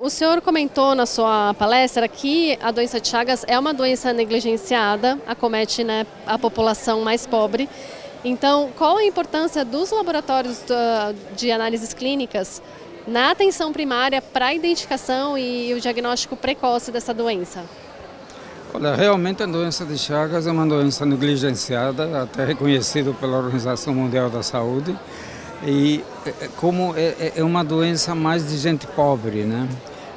O senhor comentou na sua palestra que a doença de Chagas é uma doença negligenciada, acomete, né, a população mais pobre. Então, qual a importância dos laboratórios de análises clínicas na atenção primária para a identificação e o diagnóstico precoce dessa doença? Olha, realmente a doença de Chagas é uma doença negligenciada, até reconhecida pela Organização Mundial da Saúde, e como é uma doença mais de gente pobre, né?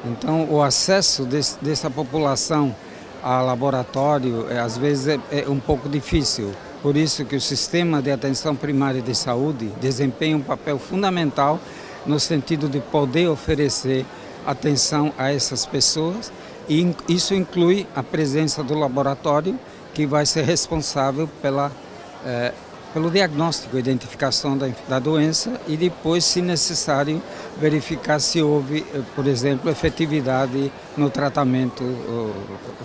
Então o acesso dessa população a laboratório às vezes é um pouco difícil. Por isso que o sistema de atenção primária de saúde desempenha um papel fundamental no sentido de poder oferecer atenção a essas pessoas, e isso inclui a presença do laboratório, que vai ser responsável pelo diagnóstico e identificação da doença e depois, se necessário, verificar se houve, por exemplo, efetividade no tratamento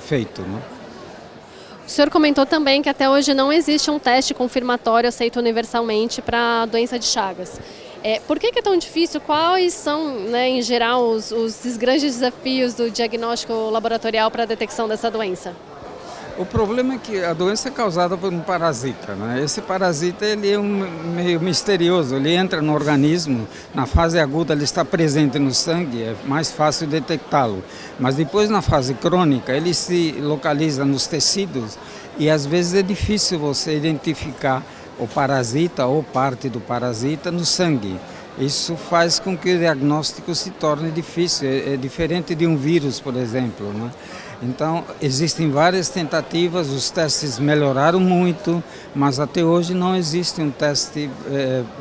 feito, né? O senhor comentou também que até hoje não existe um teste confirmatório aceito universalmente para a doença de Chagas. Por que é tão difícil? Quais são, né, em geral, os grandes desafios do diagnóstico laboratorial para a detecção dessa doença? O problema é que a doença é causada por um parasita, né? Esse parasita ele é meio misterioso, ele entra no organismo, na fase aguda ele está presente no sangue, é mais fácil detectá-lo. Mas depois na fase crônica ele se localiza nos tecidos e às vezes é difícil você identificar o parasita ou parte do parasita no sangue. Isso faz com que o diagnóstico se torne difícil, é diferente de um vírus, por exemplo, né? Então, existem várias tentativas, os testes melhoraram muito, mas até hoje não existe um teste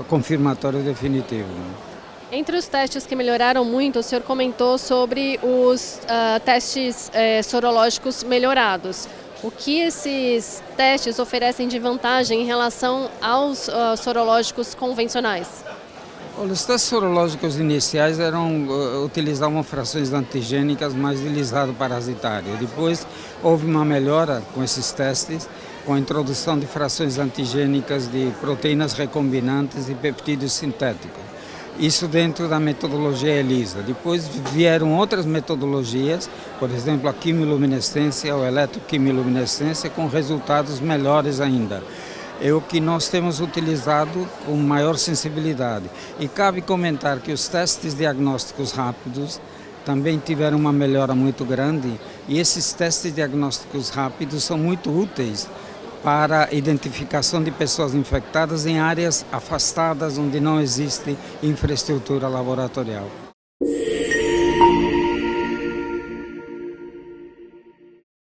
confirmatório definitivo. Entre os testes que melhoraram muito, o senhor comentou sobre os testes sorológicos melhorados. O que esses testes oferecem de vantagem em relação aos sorológicos convencionais? Olha, os testes sorológicos iniciais utilizavam frações antigênicas mais de lisado parasitário. Depois houve uma melhora com esses testes, com a introdução de frações antigênicas de proteínas recombinantes e peptídeos sintéticos. Isso dentro da metodologia ELISA. Depois vieram outras metodologias, por exemplo a quimiluminescência ou eletroquimiluminescência, com resultados melhores ainda. É o que nós temos utilizado com maior sensibilidade. E cabe comentar que os testes diagnósticos rápidos também tiveram uma melhora muito grande, e esses testes diagnósticos rápidos são muito úteis para a identificação de pessoas infectadas em áreas afastadas onde não existe infraestrutura laboratorial.